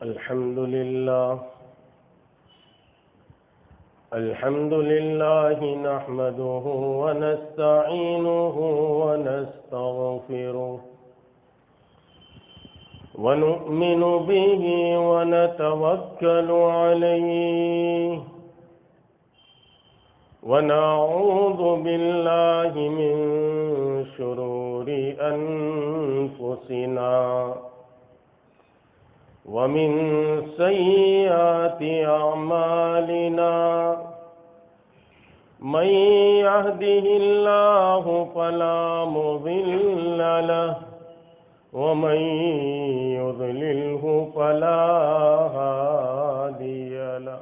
الحمد لله نحمده ونستعينه ونستغفره ونؤمن به ونتوكل عليه ونعوذ بالله من شرور أنفسنا ومن سيئات أعمالنا من يهده الله فلا مضل له ومن يضلله فلا هادي له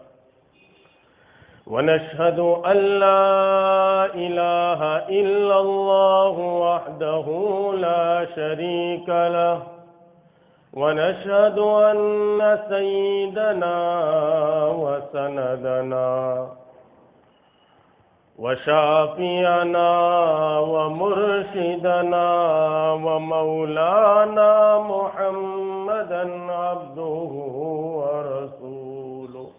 ونشهد أن لا إله إلا الله وحده لا شريك له ونشهد أن سيدنا وسندنا وشافينا ومرشدنا ومولانا محمدا عبده ورسوله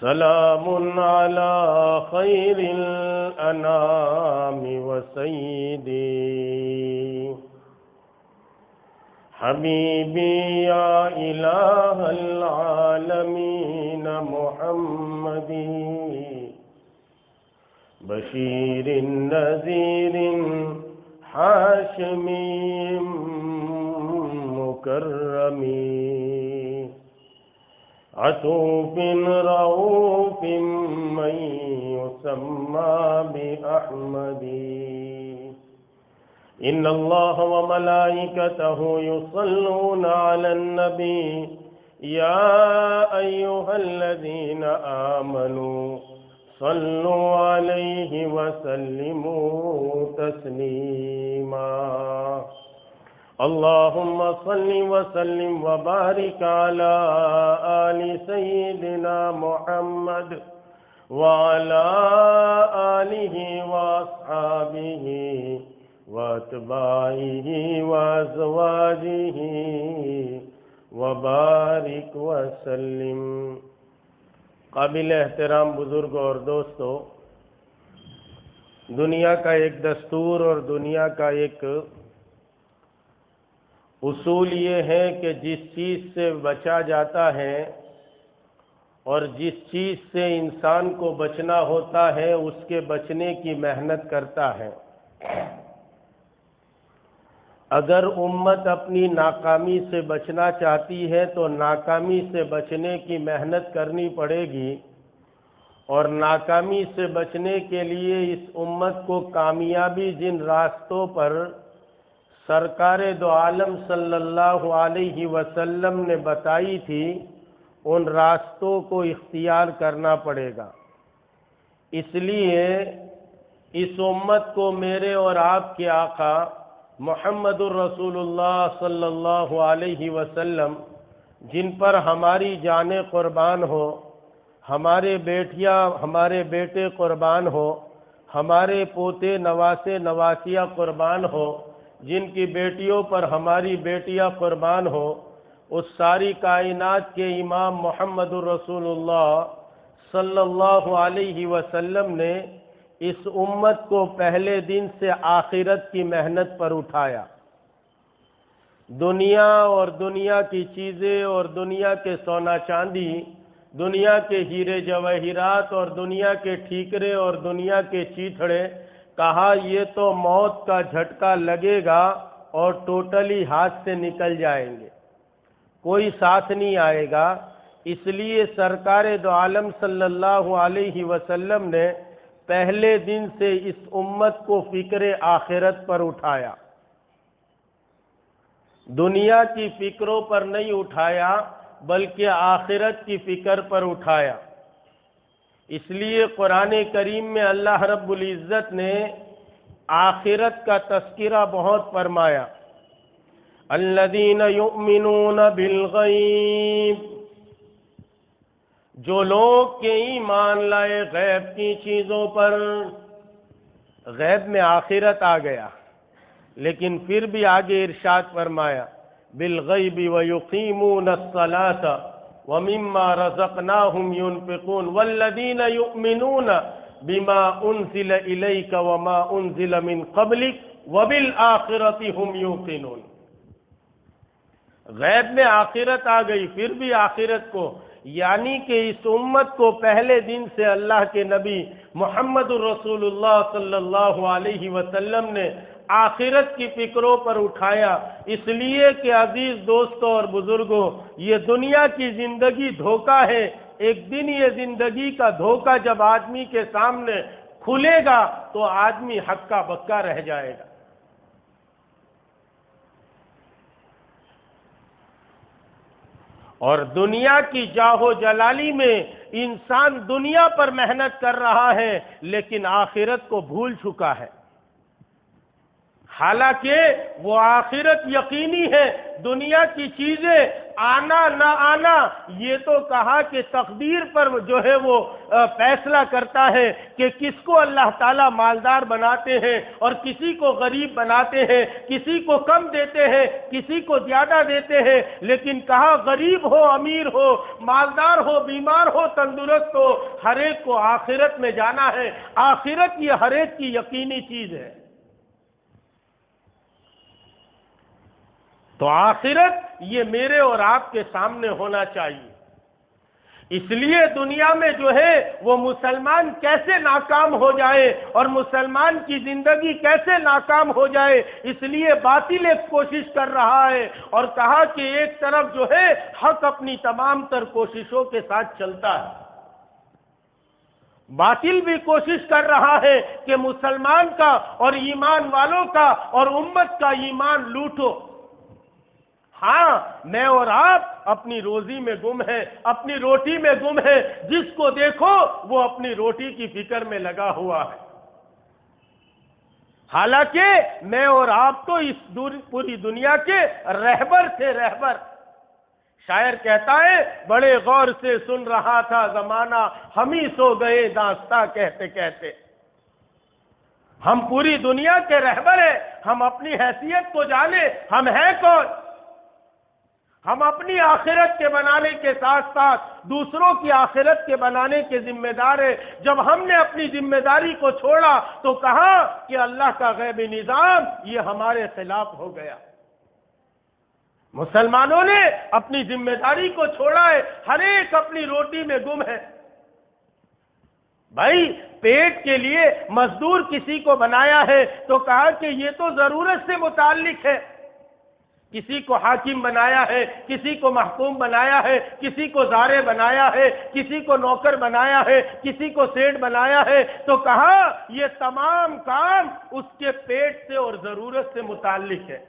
سلام على خير الأنام وسيدي حبيبي يا إله العالمين محمد بشير نذير حاشمي مكرم عطوف رؤوف من يسمى بأحمد إن الله وملائكته يصلون على النبي يا أيها الذين آمنوا صلوا عليه وسلموا تسليما اللهم صل وسلم وبارك على آل سيدنا محمد وعلى آله وأصحابه واتباعه وازواجه وبارک وسلم۔ قابل احترام بزرگوں اور دوستو، دنیا کا ایک دستور اور دنیا کا ایک اصول یہ ہے کہ جس چیز سے بچا جاتا ہے اور جس چیز سے انسان کو بچنا ہوتا ہے اس کے بچنے کی محنت کرتا ہے۔ اگر امت اپنی ناکامی سے بچنا چاہتی ہے تو ناکامی سے بچنے کی محنت کرنی پڑے گی، اور ناکامی سے بچنے کے لیے اس امت کو کامیابی جن راستوں پر سرکار دو عالم صلی اللہ علیہ وسلم نے بتائی تھی ان راستوں کو اختیار کرنا پڑے گا۔ اس لیے اس امت کو میرے اور آپ کے آقا محمد الرسول اللہ صلی اللہ علیہ وسلم، جن پر ہماری جانیں قربان ہو، ہمارے بیٹے قربان ہو، ہمارے پوتے نواسے نواسیاں قربان ہو، جن کی بیٹیوں پر ہماری بیٹیاں قربان ہو، اس ساری کائنات کے امام محمد الرسول اللہ صلی اللہ علیہ وسلم نے اس امت کو پہلے دن سے آخرت کی محنت پر اٹھایا۔ دنیا اور دنیا کی چیزیں اور دنیا کے سونا چاندی، دنیا کے ہیرے جواہرات اور دنیا کے ٹھیکرے اور دنیا کے چیتھڑے، کہا یہ تو موت کا جھٹکا لگے گا اور ٹوٹلی ہاتھ سے نکل جائیں گے، کوئی ساتھ نہیں آئے گا۔ اس لیے سرکار دو عالم صلی اللہ علیہ وسلم نے پہلے دن سے اس امت کو فکر آخرت پر اٹھایا، دنیا کی فکروں پر نہیں اٹھایا بلکہ آخرت کی فکر پر اٹھایا۔ اس لیے قرآن کریم میں اللہ رب العزت نے آخرت کا تذکرہ بہت فرمایا۔ الذین یؤمنون بالغیب، جو لوگ کے ایمان لائے غیب کی چیزوں پر۔ غیب میں آخرت آ گیا، لیکن پھر بھی آگے ارشاد فرمایا بالغیب ویقیمون الصلاۃ ومما رزقناہم ينفقون والذین یؤمنون بما انزل الیک وما انزل من قبلک وبالآخرۃ هم یوقنون۔ غیب میں آخرت آ گئی، پھر بھی آخرت کو، یعنی کہ اس امت کو پہلے دن سے اللہ کے نبی محمد الرسول اللہ صلی اللہ علیہ وسلم نے آخرت کی فکروں پر اٹھایا، اس لیے کہ عزیز دوستوں اور بزرگوں، یہ دنیا کی زندگی دھوکہ ہے۔ ایک دن یہ زندگی کا دھوکہ جب آدمی کے سامنے کھلے گا تو آدمی ہکا بکا رہ جائے گا۔ اور دنیا کی جاہو جلالی میں انسان دنیا پر محنت کر رہا ہے لیکن آخرت کو بھول چکا ہے، حالانکہ وہ آخرت یقینی ہے۔ دنیا کی چیزیں آنا نہ آنا یہ تو کہا کہ تقدیر پر جو ہے وہ فیصلہ کرتا ہے کہ کس کو اللہ تعالیٰ مالدار بناتے ہیں اور کسی کو غریب بناتے ہیں، کسی کو کم دیتے ہیں، کسی کو زیادہ دیتے ہیں، لیکن کہا غریب ہو امیر ہو، مالدار ہو بیمار ہو تندرست ہو، ہر ایک کو آخرت میں جانا ہے۔ آخرت یہ ہر ایک کی یقینی چیز ہے۔ تو آخرت یہ میرے اور آپ کے سامنے ہونا چاہیے۔ اس لیے دنیا میں جو ہے وہ مسلمان کیسے ناکام ہو جائے اور مسلمان کی زندگی کیسے ناکام ہو جائے، اس لیے باطل ایک کوشش کر رہا ہے، اور کہا کہ ایک طرف جو ہے حق اپنی تمام تر کوششوں کے ساتھ چلتا ہے، باطل بھی کوشش کر رہا ہے کہ مسلمان کا اور ایمان والوں کا اور امت کا ایمان لوٹو۔ ہاں، میں اور آپ اپنی روزی میں گم ہیں، اپنی روٹی میں گم ہیں، جس کو دیکھو وہ اپنی روٹی کی فکر میں لگا ہوا ہے، حالانکہ میں اور آپ تو اس پوری دنیا کے رہبر تھے، رہبر۔ شاعر کہتا ہے بڑے غور سے سن رہا تھا زمانہ، ہم ہی سو گئے داستاں کہتے کہتے۔ ہم پوری دنیا کے رہبر ہیں، ہم اپنی حیثیت کو جانے، ہم ہیں کون؟ ہم اپنی آخرت کے بنانے کے ساتھ ساتھ دوسروں کی آخرت کے بنانے کے ذمہ دار ہیں۔ جب ہم نے اپنی ذمہ داری کو چھوڑا تو کہا کہ اللہ کا غیبی نظام یہ ہمارے خلاف ہو گیا۔ مسلمانوں نے اپنی ذمہ داری کو چھوڑا ہے، ہر ایک اپنی روٹی میں گم ہے۔ بھائی پیٹ کے لیے مزدور کسی کو بنایا ہے تو کہا کہ یہ تو ضرورت سے متعلق ہے، کسی کو حاکم بنایا ہے، کسی کو محکوم بنایا ہے، کسی کو زارع بنایا ہے، کسی کو نوکر بنایا ہے، کسی کو سیٹ بنایا ہے، تو کہا یہ تمام کام اس کے پیٹ سے اور ضرورت سے متعلق ہے۔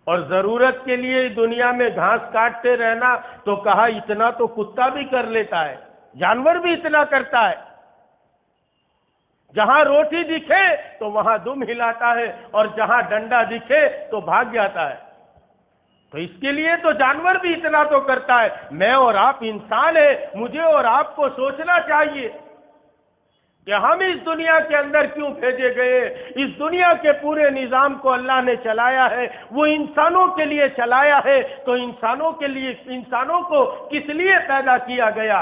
اور ضرورت کے لیے دنیا میں گھاس کاٹتے رہنا تو کہا اتنا تو کتا بھی کر لیتا ہے، جانور بھی اتنا کرتا ہے، جہاں روٹی دکھے تو وہاں دم ہلاتا ہے اور جہاں ڈنڈا دکھے تو بھاگ جاتا ہے۔ تو اس کے لیے تو جانور بھی اتنا تو کرتا ہے، میں اور آپ انسان ہیں، مجھے اور آپ کو سوچنا چاہیے کہ ہم اس دنیا کے اندر کیوں بھیجے گئے۔ اس دنیا کے پورے نظام کو اللہ نے چلایا ہے، وہ انسانوں کے لیے چلایا ہے، تو انسانوں کے لیے، انسانوں کو کس لیے پیدا کیا گیا؟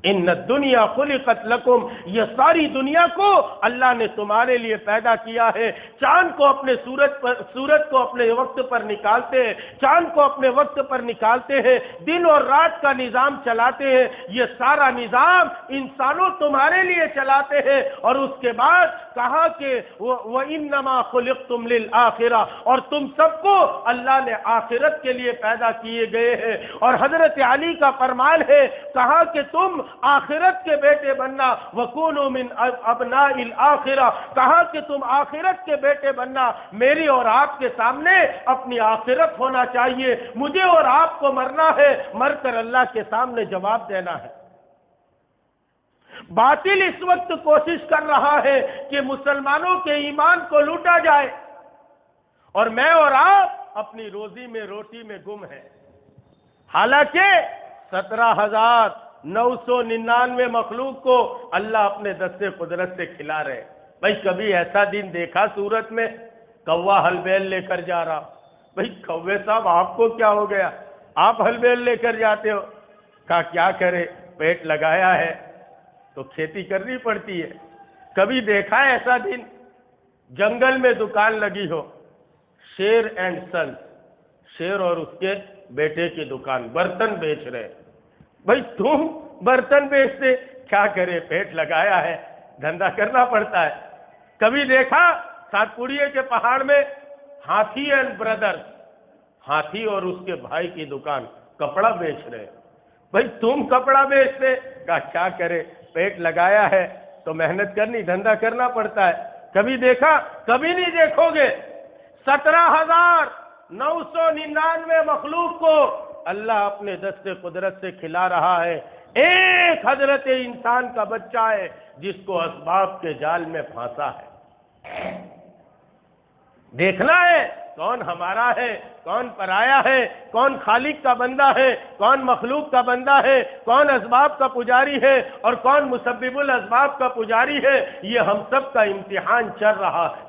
ان الدنیا خلقت لکم، یہ ساری دنیا کو اللہ نے تمہارے لیے پیدا کیا ہے۔ چاند کو اپنے سورج کو اپنے وقت پر نکالتے ہیں، چاند کو اپنے وقت پر نکالتے ہیں، دن اور رات کا نظام چلاتے ہیں، یہ سارا نظام انسانوں تمہارے لیے چلاتے ہیں۔ اور اس کے بعد کہا کہ وَإِنَّمَا خُلِقْتُمْ لِلْآخِرَةِ، اور تم سب کو اللہ نے آخرت کے لیے پیدا کیے گئے ہیں۔ اور حضرت علی کا فرمان ہے، کہا کہ تم آخرت کے بیٹے بننا، وَكُونُوا مِنْ أَبْنَاءِ الْآخِرَةِ، کہا کہ تم آخرت کے بیٹے بننا۔ میری اور آپ کے سامنے اپنی آخرت ہونا چاہیے، مجھے اور آپ کو مرنا ہے، مر کر اللہ کے سامنے جواب دینا ہے۔ باطل اس وقت کوشش کر رہا ہے کہ مسلمانوں کے ایمان کو لوٹا جائے، اور میں اور آپ اپنی روزی میں روٹی میں گم ہیں، حالانکہ 17,999 مخلوق کو اللہ اپنے دست قدرت سے کھلا رہے۔ بھائی کبھی ایسا دن دیکھا سورت میں کوا حل بیل لے کر جا رہا. بھئی کوے صاحب آپ کو کیا ہو گیا؟ آپ حل بیل لے کر جاتے ہو. کہا کیا کرے، پیٹ لگایا ہے تو کھیتی کرنی پڑتی ہے. کبھی دیکھا ہے ایسا دن جنگل میں دکان لگی ہو، شیر اینڈ سنس، شیر اور اس کے بیٹے کی دکان، برتن بیچ رہے. بھئی تم برتن بیچتے، کیا کرے پیٹ لگایا ہے، دھندا کرنا پڑتا ہے. کبھی دیکھا سات پوڑیے کے پہاڑ میں ہاتھی اینڈ بردرز، ہاتھی اور اس کے بھائی کی دکان، کپڑا بیچ رہے. بھئی تم کپڑا بیچتے، کہا کیا کرے پیٹ لگایا ہے تو محنت کرنی، دھندا کرنا پڑتا ہے. کبھی دیکھا؟ کبھی نہیں دیکھو گے. 17,999 مخلوق کو اللہ اپنے دست قدرت سے کھلا رہا ہے. ایک حضرت انسان کا بچہ ہے جس کو اسباب کے جال میں پھانسا ہے. دیکھنا ہے کون ہمارا ہے، کون پرایا ہے، کون خالق کا بندہ ہے، کون مخلوق کا بندہ ہے، کون اسباب کا پجاری ہے اور کون مسبب الاسباب کا پجاری ہے. یہ ہم سب کا امتحان چل رہا ہے.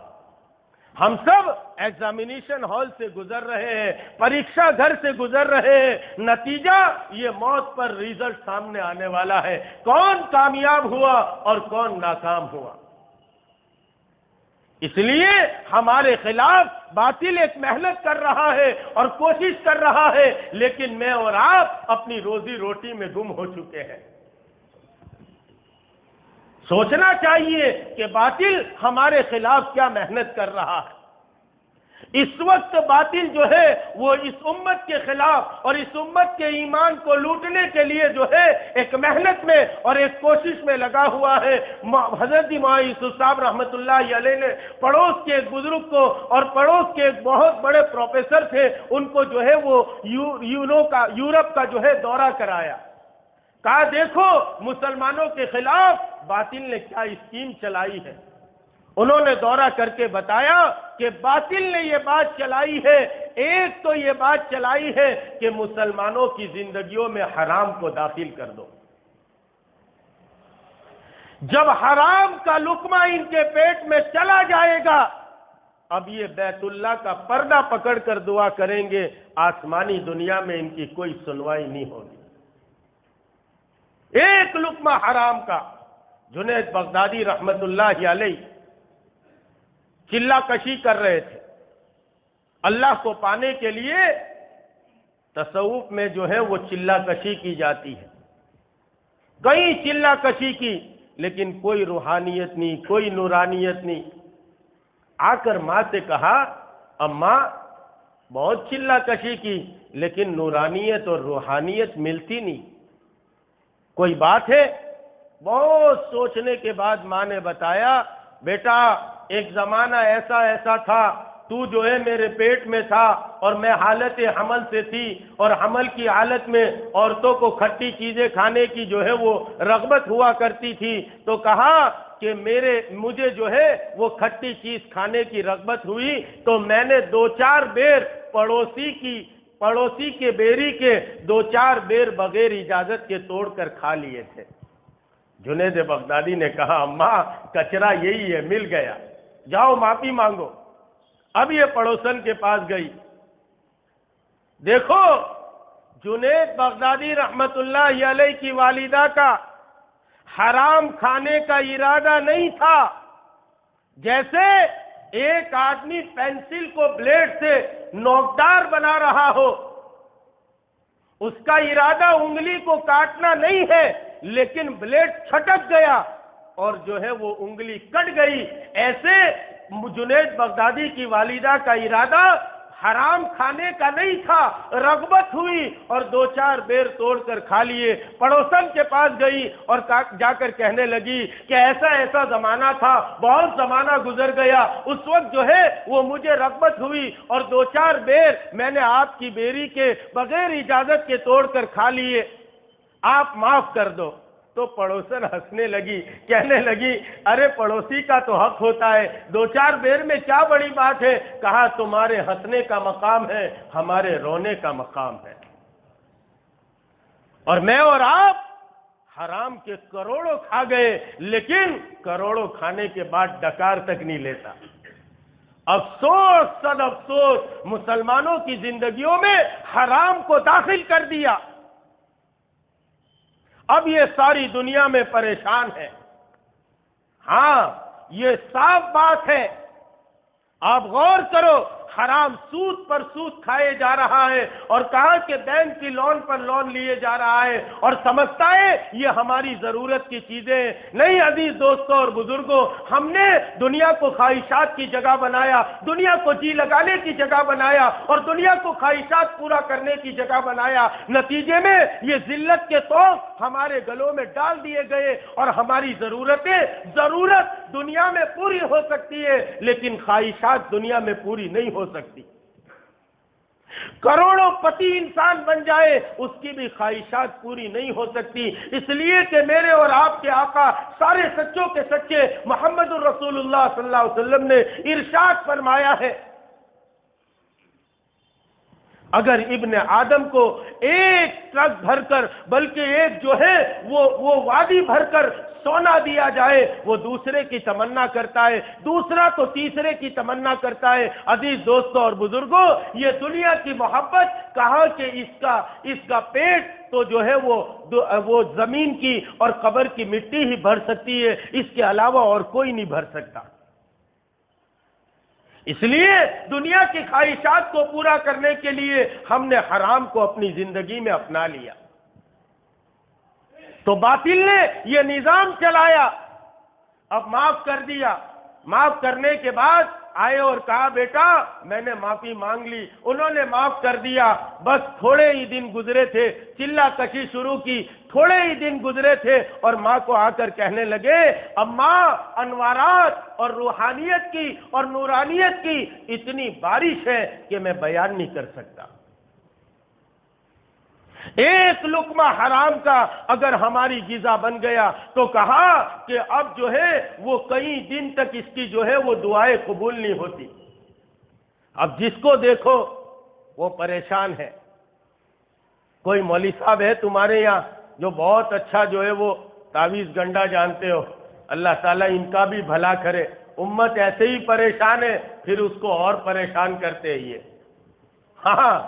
ہم سب ایگزامینیشن ہال سے گزر رہے ہیں، پریکشا گھر سے گزر رہے ہیں. نتیجہ یہ موت پر ریزلٹ سامنے آنے والا ہے، کون کامیاب ہوا اور کون ناکام ہوا. اس لیے ہمارے خلاف باطل ایک محنت کر رہا ہے اور کوشش کر رہا ہے، لیکن میں اور آپ اپنی روزی روٹی میں گم ہو چکے ہیں. سوچنا چاہیے کہ باطل ہمارے خلاف کیا محنت کر رہا ہے. اس وقت باطل جو ہے وہ اس امت کے خلاف اور اس امت کے ایمان کو لوٹنے کے لیے جو ہے ایک محنت میں اور ایک کوشش میں لگا ہوا ہے. حضرت مولانا یوسف صاحب رحمۃ اللہ علیہ نے پڑوس کے ایک بزرگ کو اور پڑوس کے ایک بہت بڑے پروفیسر تھے ان کو جو ہے وہ یورپ کا جو ہے دورہ کرایا. کہا دیکھو مسلمانوں کے خلاف باطل نے کیا اسکیم چلائی ہے. انہوں نے دورہ کر کے بتایا کہ باطل نے یہ بات چلائی ہے، ایک تو یہ بات چلائی ہے کہ مسلمانوں کی زندگیوں میں حرام کو داخل کر دو. جب حرام کا لقمہ ان کے پیٹ میں چلا جائے گا، اب یہ بیت اللہ کا پردہ پکڑ کر دعا کریں گے، آسمانی دنیا میں ان کی کوئی سنوائی نہیں ہوگی. ایک لقمہ حرام کا. جنید بغدادی رحمت اللہ علیہ چلہ کشی کر رہے تھے. اللہ کو پانے کے لیے تصوف میں جو ہے وہ چلہ کشی کی جاتی ہے. کئی چلہ کشی کی لیکن کوئی روحانیت نہیں، کوئی نورانیت نہیں. آ کر ماں سے کہا اماں بہت چلہ کشی کی لیکن نورانیت اور روحانیت ملتی نہیں، کوئی بات ہے؟ بہت سوچنے کے بعد ماں نے بتایا بیٹا ایک زمانہ ایسا ایسا تھا، تو جو ہے میرے پیٹ میں تھا اور میں حالت حمل سے تھی، اور حمل کی حالت میں عورتوں کو کھٹی چیزیں کھانے کی جو ہے وہ رغبت ہوا کرتی تھی. تو کہا کہ مجھے جو ہے وہ کھٹی چیز کھانے کی رغبت ہوئی تو میں نے 2-4 بیر پڑوسی کے بیری کے 2-4 بیر بغیر اجازت کے توڑ کر کھا لیے تھے. جنید بغدادی نے کہا اماں کچرا یہی ہے، مل گیا، جاؤ معافی مانگو. اب یہ پڑوسن کے پاس گئی. دیکھو جنید بغدادی رحمت اللہ علیہ کی والدہ کا حرام کھانے کا ارادہ نہیں تھا. جیسے ایک آدمی پینسل کو بلیڈ سے نوکدار بنا رہا ہو، اس کا ارادہ انگلی کو کاٹنا نہیں ہے لیکن بلیڈ چھٹک گیا اور جو ہے وہ انگلی کٹ گئی. ایسے جنید بغدادی کی والدہ کا ارادہ حرام کھانے کا نہیں تھا، رغبت ہوئی اور 2-4 بیر توڑ کر کھا لیے. پڑوسن کے پاس گئی اور جا کر کہنے لگی کہ ایسا ایسا زمانہ تھا، بہت زمانہ گزر گیا، اس وقت جو ہے وہ مجھے رغبت ہوئی اور 2-4 بیر میں نے آپ کی بیری کے بغیر اجازت کے توڑ کر کھا لیے، آپ معاف کر دو. تو پڑوسن ہنسنے لگی، کہنے لگی ارے پڑوسی کا تو حق ہوتا ہے، 2-4 بیر میں کیا بڑی بات ہے. کہا تمہارے ہنسنے کا مقام ہے، ہمارے رونے کا مقام ہے. اور میں اور آپ حرام کے کروڑوں کھا گئے لیکن کروڑوں کھانے کے بعد ڈکار تک نہیں لیتا. افسوس صد افسوس، مسلمانوں کی زندگیوں میں حرام کو داخل کر دیا، اب یہ ساری دنیا میں پریشان ہے۔ ہاں یہ صاف بات ہے، آپ غور کرو، حرام سود پر سود کھائے جا رہا ہے، اور کہا کہ بینک کی لون پر لون لیے جا رہا ہے، اور سمجھتا ہے یہ ہماری ضرورت کی چیزیں۔ نہیں عزیز دوستوں اور بزرگوں، ہم نے دنیا کو خواہشات کی جگہ بنایا، دنیا کو جی لگانے کی جگہ بنایا، اور دنیا کو خواہشات پورا کرنے کی جگہ بنایا۔ نتیجے میں یہ ذلت کے توق ہمارے گلوں میں ڈال دیے گئے، اور ہماری ضرورت دنیا میں پوری ہو سکتی ہے، لیکن خواہشات دنیا میں پوری نہیں ہو سکتی۔ کروڑوں پتی انسان بن جائے، اس کی بھی خواہشات پوری نہیں ہو سکتی، اس لیے کہ میرے اور آپ کے آقا سارے سچوں کے سچے محمد الرسول اللہ صلی اللہ علیہ وسلم نے ارشاد فرمایا ہے، اگر ابن آدم کو ایک ٹرک بھر کر، بلکہ ایک جو ہے وہ وادی بھر کر سونا دیا جائے، وہ دوسرے کی تمنا کرتا ہے، دوسرا تو تیسرے کی تمنا کرتا ہے۔ عزیز دوستوں اور بزرگوں، یہ دنیا کی محبت کہا کہ اس کا پیٹ تو جو ہے وہ زمین کی اور قبر کی مٹی ہی بھر سکتی ہے، اس کے علاوہ اور کوئی نہیں بھر سکتا۔ اس لیے دنیا کی خواہشات کو پورا کرنے کے لیے ہم نے حرام کو اپنی زندگی میں اپنا لیا، تو باطل نے یہ نظام چلایا، اب معاف کر دیا، معاف کرنے کے بعد آئے اور کہا بیٹا میں نے معافی مانگ لی، انہوں نے معاف کر دیا، بس تھوڑے ہی دن گزرے تھے، چلا کشی شروع کی، تھوڑے ہی دن گزرے تھے اور ماں کو آ کر کہنے لگے اماں انوارات اور روحانیت کی اور نورانیت کی اتنی بارش ہے کہ میں بیان نہیں کر سکتا۔ ایک لقمہ حرام کا اگر ہماری غذا بن گیا تو کہا کہ اب جو ہے وہ کئی دن تک اس کی جو ہے وہ دعائیں قبول نہیں ہوتی۔ اب جس کو دیکھو وہ پریشان ہے۔ کوئی مولوی صاحب ہے تمہارے یہاں جو بہت اچھا جو ہے وہ تعویذ گنڈا جانتے ہو، اللہ تعالیٰ ان کا بھی بھلا کرے۔ امت ایسے ہی پریشان ہے، پھر اس کو اور پریشان کرتے ہیں یہ۔ ہاں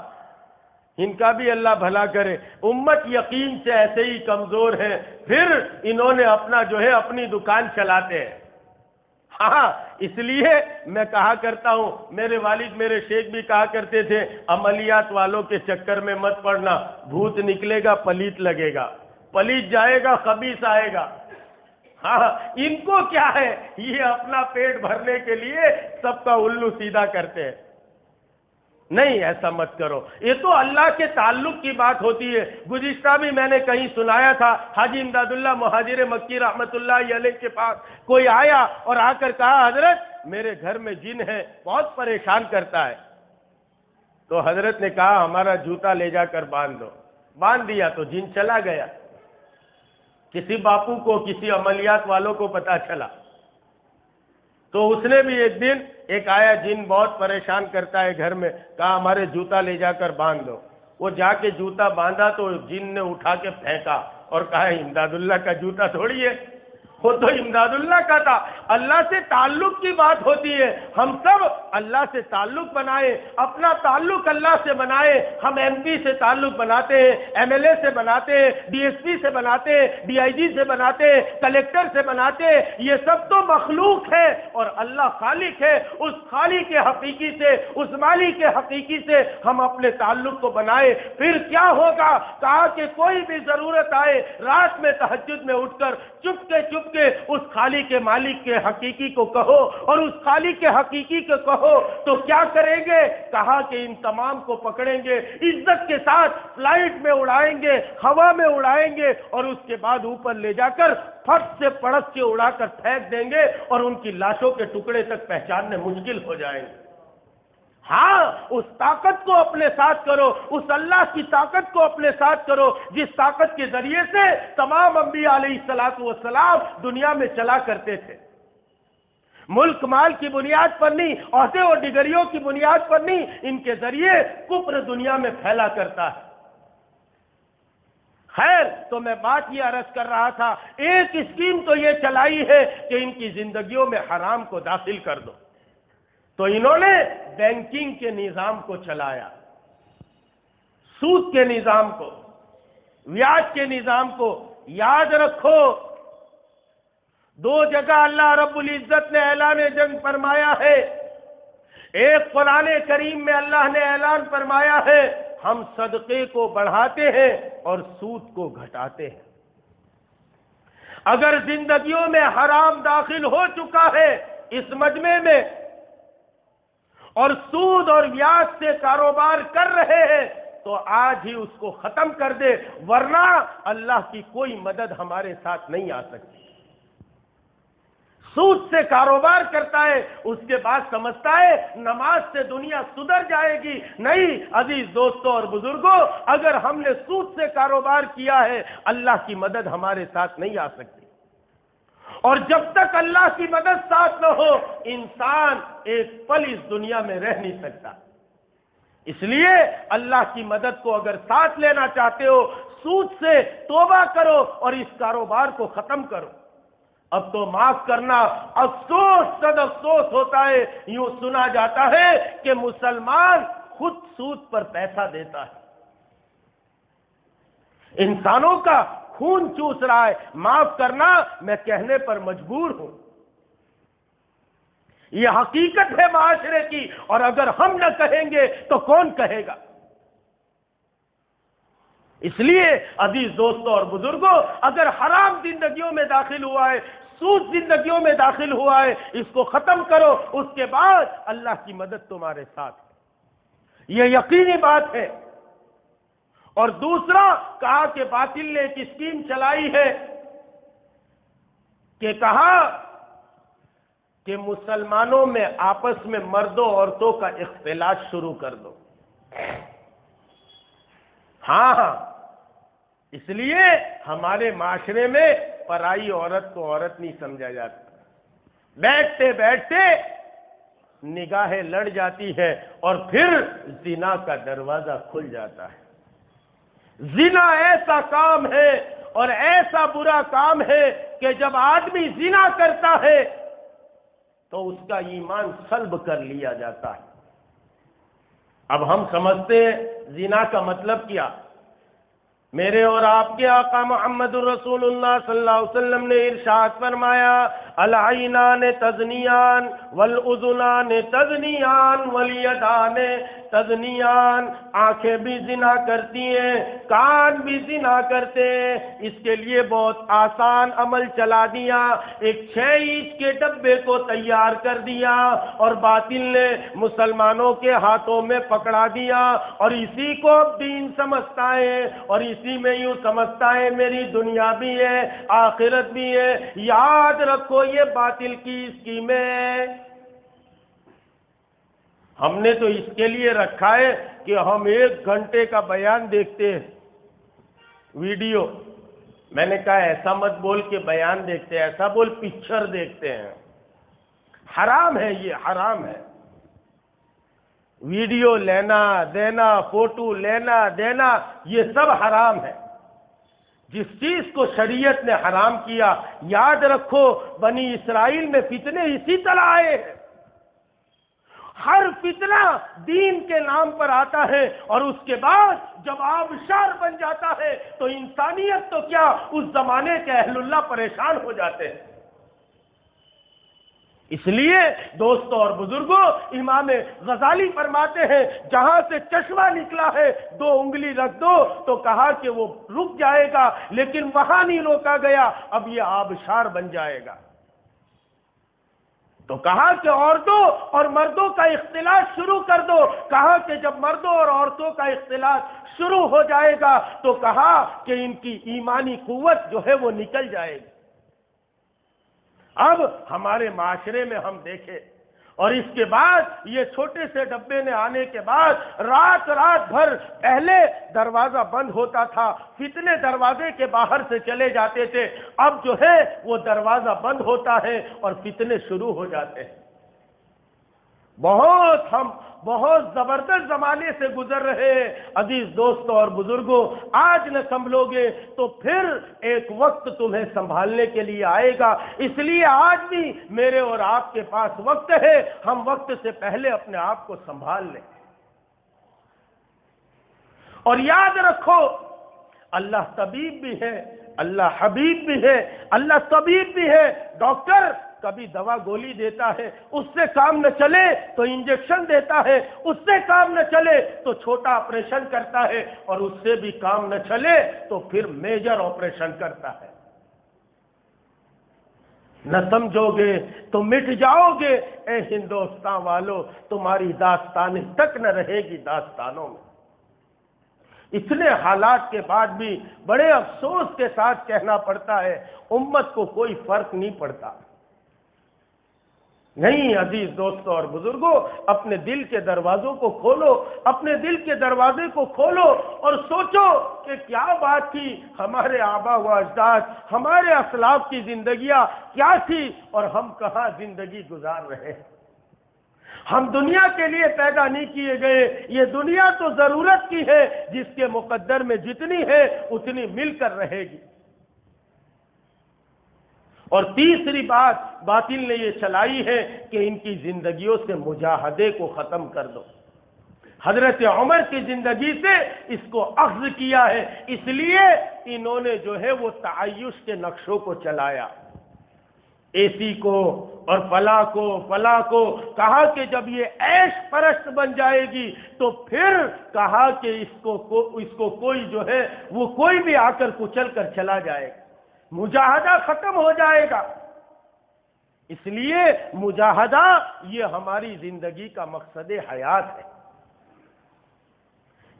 ان کا بھی اللہ بھلا کرے۔ امت یقین سے ایسے ہی کمزور ہے، پھر انہوں نے اپنا جو ہے اپنی دکان چلاتے ہیں۔ ہاں اس لیے میں کہا کرتا ہوں، میرے والد میرے شیخ بھی کہا کرتے تھے عملیات والوں کے چکر میں مت پڑنا، بھوت نکلے گا پلیت لگے گا، پلیت جائے گا خبیث آئے گا۔ ہاں ان کو کیا ہے، یہ اپنا پیٹ بھرنے کے لیے سب کا الو سیدھا کرتے ہیں۔ نہیں ایسا مت کرو، یہ تو اللہ کے تعلق کی بات ہوتی ہے۔ گزشتہ بھی میں نے کہیں سنایا تھا، حاجی امداد اللہ مہاجر مکی رحمت اللہ علیہ کے پاس کوئی آیا اور آ کر کہا حضرت میرے گھر میں جن ہے بہت پریشان کرتا ہے۔ تو حضرت نے کہا ہمارا جوتا لے جا کر باندھ دو، باندھ دیا تو جن چلا گیا۔ کسی باپو کو کسی عملیات والوں کو پتا چلا تو اس نے بھی ایک دن ایک آیا جن بہت پریشان کرتا ہے گھر میں، کہا ہمارے جوتا لے جا کر باندھ دو۔ وہ جا کے جوتا باندھا تو جن نے اٹھا کے پھینکا اور کہا امداد اللہ کا جوتا تھوڑی ہے، وہ تو امداد اللہ کا تھا۔ اللہ سے تعلق کی بات ہوتی ہے، ہم سب اللہ سے تعلق بنائے، اپنا تعلق اللہ سے بنائے۔ ہم ایم پی سے تعلق بناتے ہیں، ایم ایل اے سے بناتے ہیں، ڈی ایس پی سے بناتے ہیں، ڈی آئی جی سے بناتے ہیں، کلیکٹر سے بناتے ہیں، یہ سب تو مخلوق ہے اور اللہ خالق ہے۔ اس خالق کے حقیقی سے، اس مالک کے حقیقی سے ہم اپنے تعلق کو بنائے، پھر کیا ہوگا؟ کہا کہ کوئی بھی ضرورت آئے رات میں تہجد میں اٹھ کر چپ کے اس خالق کے مالک کے حقیقی کو کہو، اور اس خالق کے حقیقی کو کہو تو کیا کریں گے؟ کہا کہ ان تمام کو پکڑیں گے، عزت کے ساتھ فلائٹ میں اڑائیں گے، ہوا میں اڑائیں گے، اور اس کے بعد اوپر لے جا کر پھٹ سے پڑک کے اڑا کر پھینک دیں گے، اور ان کی لاشوں کے ٹکڑے تک پہچاننے مشکل ہو جائیں گے۔ ہاں اس طاقت کو اپنے ساتھ کرو، اس اللہ کی طاقت کو اپنے ساتھ کرو جس طاقت کے ذریعے سے تمام انبیاء علیہ السلام دنیا میں چلا کرتے تھے۔ ملک مال کی بنیاد پر نہیں، عہدے اور ڈگریوں کی بنیاد پر نہیں، ان کے ذریعے کفر دنیا میں پھیلا کرتا ہے۔ خیر تو میں بات یہ عرض کر رہا تھا، ایک اسکیم تو یہ چلائی ہے کہ ان کی زندگیوں میں حرام کو داخل کر دو۔ تو انہوں نے بینکنگ کے نظام کو چلایا، سود کے نظام کو، بیاج کے نظام کو۔ یاد رکھو، دو جگہ اللہ رب العزت نے اعلان جنگ فرمایا ہے۔ ایک قرآن کریم میں اللہ نے اعلان فرمایا ہے ہم صدقے کو بڑھاتے ہیں اور سود کو گھٹاتے ہیں۔ اگر زندگیوں میں حرام داخل ہو چکا ہے اس مجمع میں اور سود اور بیاج سے کاروبار کر رہے ہیں تو آج ہی اس کو ختم کر دے، ورنہ اللہ کی کوئی مدد ہمارے ساتھ نہیں آ سکتی۔ سود سے کاروبار کرتا ہے، اس کے بعد سمجھتا ہے نماز سے دنیا سدھر جائے گی۔ نہیں عزیز دوستوں اور بزرگوں، اگر ہم نے سود سے کاروبار کیا ہے اللہ کی مدد ہمارے ساتھ نہیں آ سکتی، اور جب تک اللہ کی مدد ساتھ نہ ہو انسان ایک پل اس دنیا میں رہ نہیں سکتا۔ اس لیے اللہ کی مدد کو اگر ساتھ لینا چاہتے ہو سود سے توبہ کرو اور اس کاروبار کو ختم کرو۔ اب تو معاف کرنا افسوس صد افسوس ہوتا ہے، یوں سنا جاتا ہے کہ مسلمان خود سود پر پیسہ دیتا ہے، انسانوں کا خون چوس رہا ہے۔ معاف کرنا میں کہنے پر مجبور ہوں، یہ حقیقت ہے معاشرے کی، اور اگر ہم نہ کہیں گے تو کون کہے گا؟ اس لیے عزیز دوستوں اور بزرگوں، اگر حرام زندگیوں میں داخل ہوا ہے، سود زندگیوں میں داخل ہوا ہے، اس کو ختم کرو، اس کے بعد اللہ کی مدد تمہارے ساتھ ہے، یہ یقینی بات ہے۔ اور دوسرا کہا کہ باطل نے ایک اسکیم چلائی ہے کہ کہا کہ مسلمانوں میں آپس میں مردوں عورتوں کا اختلاط شروع کر دو۔ ہاں اس لیے ہمارے معاشرے میں پرائی عورت کو عورت نہیں سمجھا جاتا، بیٹھتے بیٹھتے نگاہیں لڑ جاتی ہے اور پھر زنا کا دروازہ کھل جاتا ہے۔ زنا ایسا کام ہے اور ایسا برا کام ہے کہ جب آدمی زنا کرتا ہے تو اس کا ایمان سلب کر لیا جاتا ہے۔ اب ہم سمجھتے ہیں زنا کا مطلب کیا؟ میرے اور آپ کے آقا محمد الرسول اللہ صلی اللہ علیہ وسلم نے ارشاد فرمایا العینان تزنیان والاذنان تزنیان والیدان تزنیان، آنکھیں بھی زنا کرتی ہیں، کان بھی زنا کرتے ہیں۔ اس کے لیے بہت آسان عمل چلا دیا، ایک 6 انچ کے ڈبے کو تیار کر دیا اور باطل نے مسلمانوں کے ہاتھوں میں پکڑا دیا، اور اسی کو اب دین سمجھتا ہے اور اسی میں یوں سمجھتا ہے میری دنیا بھی ہے آخرت بھی ہے۔ یاد رکھو یہ باطل کی اسکیمیں، ہم نے تو اس کے لیے رکھا ہے کہ ہم 1 گھنٹے کا بیان دیکھتے ہیں ویڈیو۔ میں نے کہا ایسا مت بول کے بیان دیکھتے ہیں، ایسا بول پکچر دیکھتے ہیں۔ حرام ہے، یہ حرام ہے۔ ویڈیو لینا دینا، فوٹو لینا دینا، یہ سب حرام ہے۔ جس چیز کو شریعت نے حرام کیا، یاد رکھو بنی اسرائیل میں فتنے اسی طرح آئے ہیں۔ ہر فتنہ دین کے نام پر آتا ہے اور اس کے بعد جب آبشار بن جاتا ہے تو انسانیت تو کیا اس زمانے کے اہل اللہ پریشان ہو جاتے ہیں۔ اس لیے دوستوں اور بزرگوں، امام غزالی فرماتے ہیں جہاں سے چشمہ نکلا ہے 2 انگلی رکھ دو، تو کہا کہ وہ رک جائے گا، لیکن وہاں نہیں روکا گیا، اب یہ آبشار بن جائے گا۔ تو کہا کہ عورتوں اور مردوں کا اختلاط شروع کر دو۔ کہا کہ جب مردوں اور عورتوں کا اختلاط شروع ہو جائے گا تو کہا کہ ان کی ایمانی قوت جو ہے وہ نکل جائے گی۔ اب ہمارے معاشرے میں ہم دیکھیں، اور اس کے بعد یہ چھوٹے سے ڈبے نے آنے کے بعد رات بھر پہلے دروازہ بند ہوتا تھا، فتنے دروازے کے باہر سے چلے جاتے تھے، اب جو ہے وہ دروازہ بند ہوتا ہے اور فتنے شروع ہو جاتے ہیں۔ ہم بہت زبردست زمانے سے گزر رہے ہیں عزیز دوستوں اور بزرگوں. آج نہ سنبھلو گے تو پھر ایک وقت تمہیں سنبھالنے کے لیے آئے گا. اس لیے آج بھی میرے اور آپ کے پاس وقت ہے، ہم وقت سے پہلے اپنے آپ کو سنبھال لیں. اور یاد رکھو، اللہ طبیب بھی ہے، اللہ حبیب بھی ہے، اللہ طبیب بھی ہے. ڈاکٹر کبھی دوا گولی دیتا ہے، اس سے کام نہ چلے تو انجیکشن دیتا ہے، اس سے کام نہ چلے تو چھوٹا آپریشن کرتا ہے، اور اس سے بھی کام نہ چلے تو پھر میجر آپریشن کرتا ہے. نہ سمجھو گے تو مٹ جاؤ گے. اے ہندوستان والو، تمہاری داستانیں تک نہ رہے گی داستانوں میں. اتنے حالات کے بعد بھی بڑے افسوس کے ساتھ کہنا پڑتا ہے، امت کو کوئی فرق نہیں پڑتا. نہیں عزیز دوستوں اور بزرگوں، اپنے دل کے دروازوں کو کھولو، اپنے دل کے دروازے کو کھولو اور سوچو کہ کیا بات تھی. ہمارے آبا و اجداد، ہمارے اسلاف کی زندگیاں کیا تھی اور ہم کہاں زندگی گزار رہے ہیں. ہم دنیا کے لیے پیدا نہیں کیے گئے. یہ دنیا تو ضرورت کی ہے، جس کے مقدر میں جتنی ہے اتنی مل کر رہے گی. اور تیسری بات باطل نے یہ چلائی ہے کہ ان کی زندگیوں سے مجاہدے کو ختم کر دو. حضرت عمر کی زندگی سے اس کو اخذ کیا ہے، اس لیے انہوں نے جو ہے وہ تعیش کے نقشوں کو چلایا، اے سی کو اور فلاں کو کہا کہ جب یہ عیش پرست بن جائے گی تو پھر کہا کہ اس کو کوئی جو ہے وہ کوئی بھی آ کر کچل کر چلا جائے گا، مجاہدہ ختم ہو جائے گا. اس لیے مجاہدہ یہ ہماری زندگی کا مقصد حیات ہے.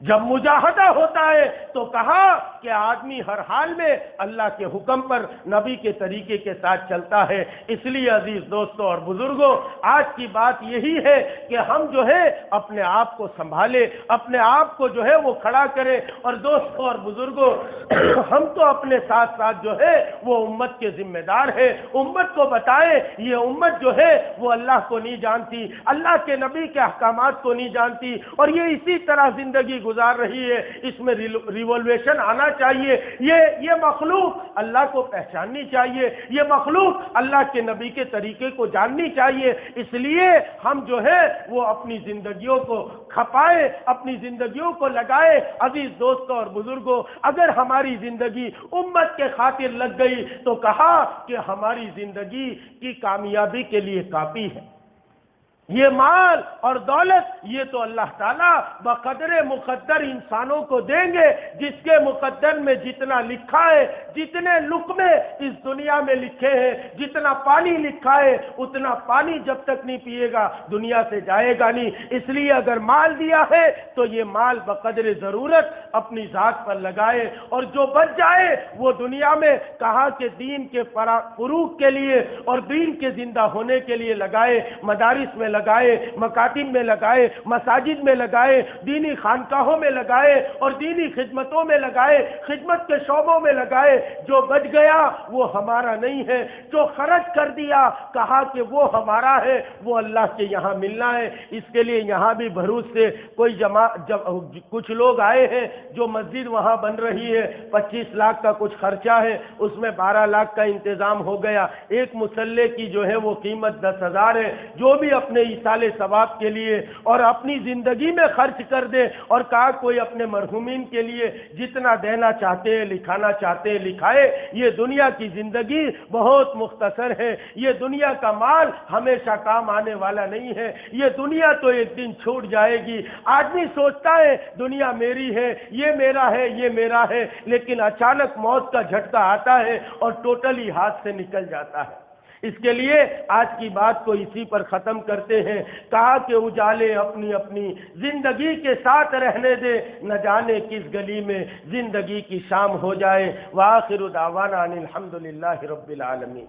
جب مجاہدہ ہوتا ہے تو کہا کہ آدمی ہر حال میں اللہ کے حکم پر نبی کے طریقے کے ساتھ چلتا ہے. اس لیے عزیز دوستوں اور بزرگوں، آج کی بات یہی ہے کہ ہم جو ہے اپنے آپ کو سنبھالیں، اپنے آپ کو جو ہے وہ کھڑا کریں. اور دوستوں اور بزرگوں، ہم تو اپنے ساتھ ساتھ جو ہے وہ امت کے ذمہ دار ہیں. امت کو بتائیں یہ امت جو ہے وہ اللہ کو نہیں جانتی، اللہ کے نبی کے احکامات کو نہیں جانتی، اور یہ اسی طرح زندگی گزار رہی ہے. اس میں ریوولویشن آنا چاہیے. یہ مخلوق اللہ کو پہچاننی چاہیے، یہ مخلوق اللہ کے نبی کے طریقے کو جاننی چاہیے. اس لیے ہم جو ہے وہ اپنی زندگیوں کو کھپائے، اپنی زندگیوں کو لگائے. عزیز دوستوں اور بزرگوں، اگر ہماری زندگی امت کے خاطر لگ گئی تو کہا کہ ہماری زندگی کی کامیابی کے لیے کافی ہے. یہ مال اور دولت یہ تو اللہ تعالیٰ بقدر مقدر انسانوں کو دیں گے. جس کے مقدر میں جتنا لکھا ہے، جتنے لقمے اس دنیا میں لکھے ہیں، جتنا پانی لکھا ہے اتنا پانی جب تک نہیں پیے گا دنیا سے جائے گا نہیں. اس لیے اگر مال دیا ہے تو یہ مال بقدر ضرورت اپنی ذات پر لگائے، اور جو بچ جائے وہ دنیا میں کہا کہ دین کے فروغ کے لیے اور دین کے زندہ ہونے کے لیے لگائے. مدارس میں لگائے، مکاتب میں لگائے، مساجد میں لگائے، دینی خانقاہوں میں لگائے اور دینی خدمتوں میں لگائے، خدمت کے شعبوں میں لگائے. جو بچ گیا وہ ہمارا نہیں ہے، جو خرچ کر دیا کہا کہ وہ ہمارا ہے، وہ اللہ کے یہاں ملنا ہے. اس کے لیے یہاں بھی بھروس سے کوئی کچھ لوگ آئے ہیں جو مسجد وہاں بن رہی ہے، 25 لاکھ کا کچھ خرچہ ہے، اس میں 12 لاکھ کا انتظام ہو گیا. ایک مسلح کی جو ہے وہ قیمت 10,000 ہے. جو بھی اپنے ایصال ثواب کے لیے اور اپنی زندگی میں خرچ کر دے، اور کہا کوئی اپنے مرحومین کے لیے جتنا دینا چاہتے ہیں، لکھانا چاہتے ہیں لکھائے. یہ دنیا کی زندگی بہت مختصر ہے، یہ دنیا کا مال ہمیشہ کام آنے والا نہیں ہے. یہ دنیا تو ایک دن چھوٹ جائے گی. آدمی سوچتا ہے دنیا میری ہے، یہ میرا ہے، یہ میرا ہے، لیکن اچانک موت کا جھٹکا آتا ہے اور ٹوٹلی ہاتھ سے نکل جاتا ہے. اس کے لیے آج کی بات کو اسی پر ختم کرتے ہیں. کہا کہ اجالے اپنی اپنی زندگی کے ساتھ رہنے دے، نہ جانے کس گلی میں زندگی کی شام ہو جائے. وآخر دعوانا ان الحمدللہ رب العالمین.